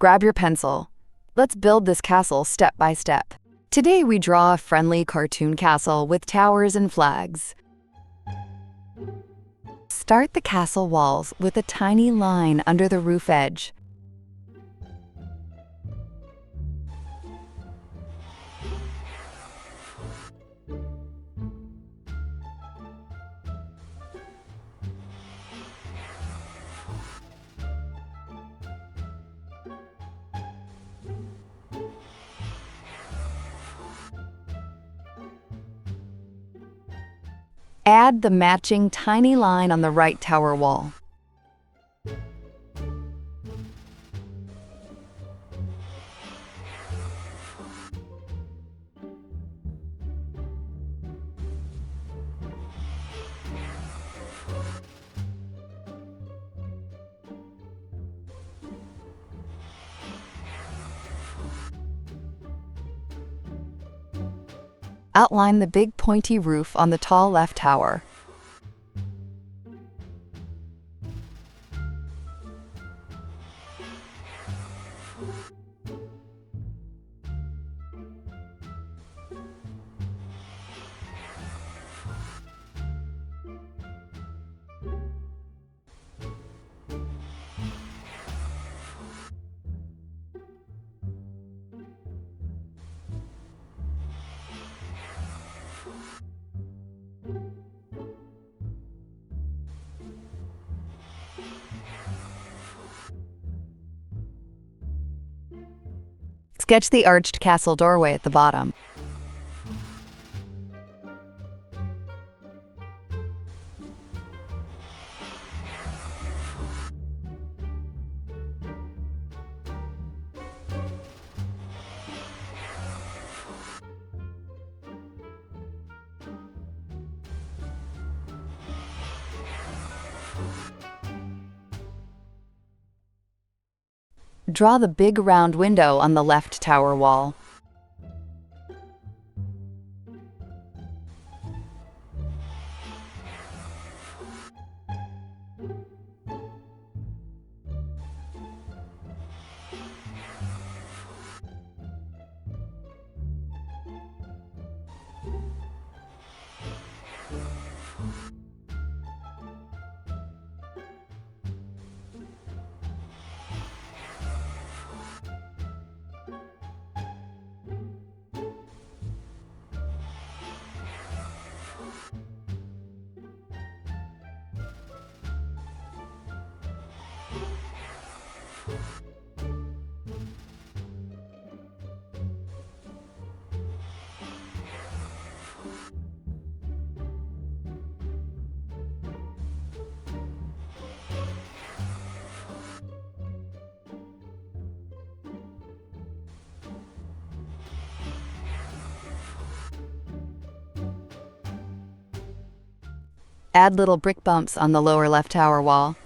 Grab your pencil. Let's build this castle step by step. Today we draw a friendly cartoon castle with towers and flags. Start the castle walls with a tiny line under the roof edge. Add the matching tiny line on the right tower wall. Outline the big pointy roof on the tall left tower. Sketch the arched castle doorway at the bottom. Draw the big round window on the left tower wall. Add little brick bumps on the lower left tower wall.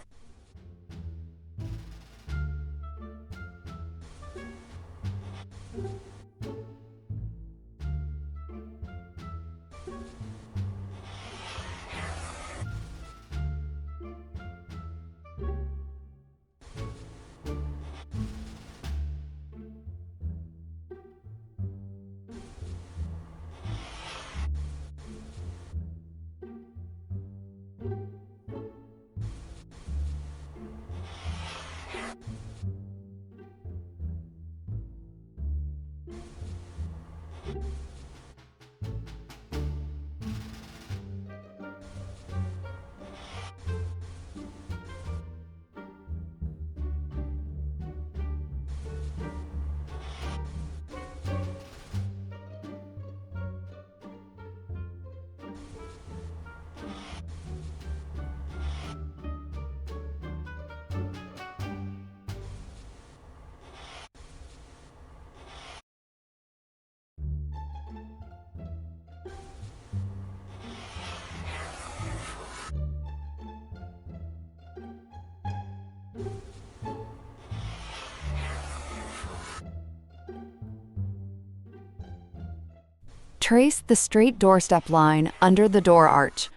Trace the straight doorstep line under the door arch.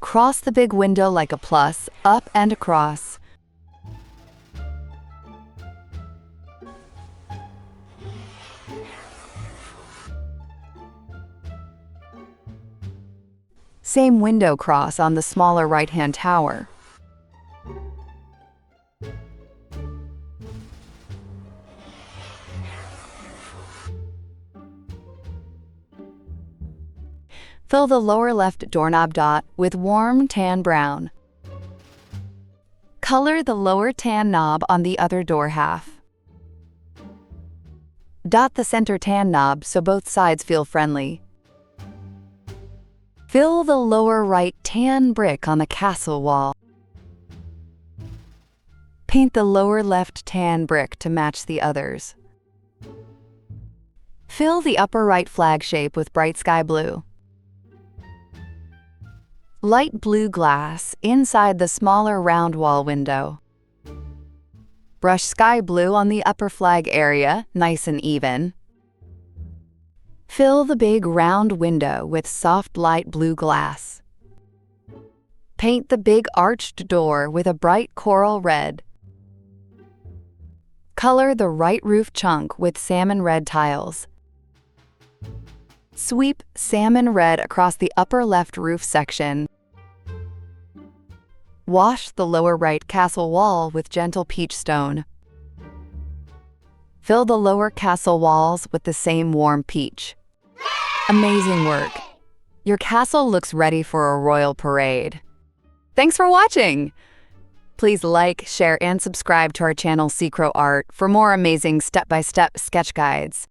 Cross the big window like a plus, up and across. Same window cross on the smaller right-hand tower. Fill the lower left doorknob dot with warm tan brown. Color the lower tan knob on the other door half. Dot the center tan knob so both sides feel friendly. Fill the lower right tan brick on the castle wall. Paint the lower left tan brick to match the others. Fill the upper right flag shape with bright sky blue. Light blue glass inside the smaller round wall window. Brush sky blue on the upper flag area, nice and even. Fill the big round window with soft light blue glass. Paint the big arched door with a bright coral red. Color the right roof chunk with salmon red tiles. Sweep salmon red across the upper left roof section. Wash the lower right castle wall with gentle peach stone. Fill the lower castle walls with the same warm peach. Amazing work! Your castle looks ready for a royal parade. Thanks for watching! Please like, share, and subscribe to our channel Secro Art for more amazing step-by-step sketch guides.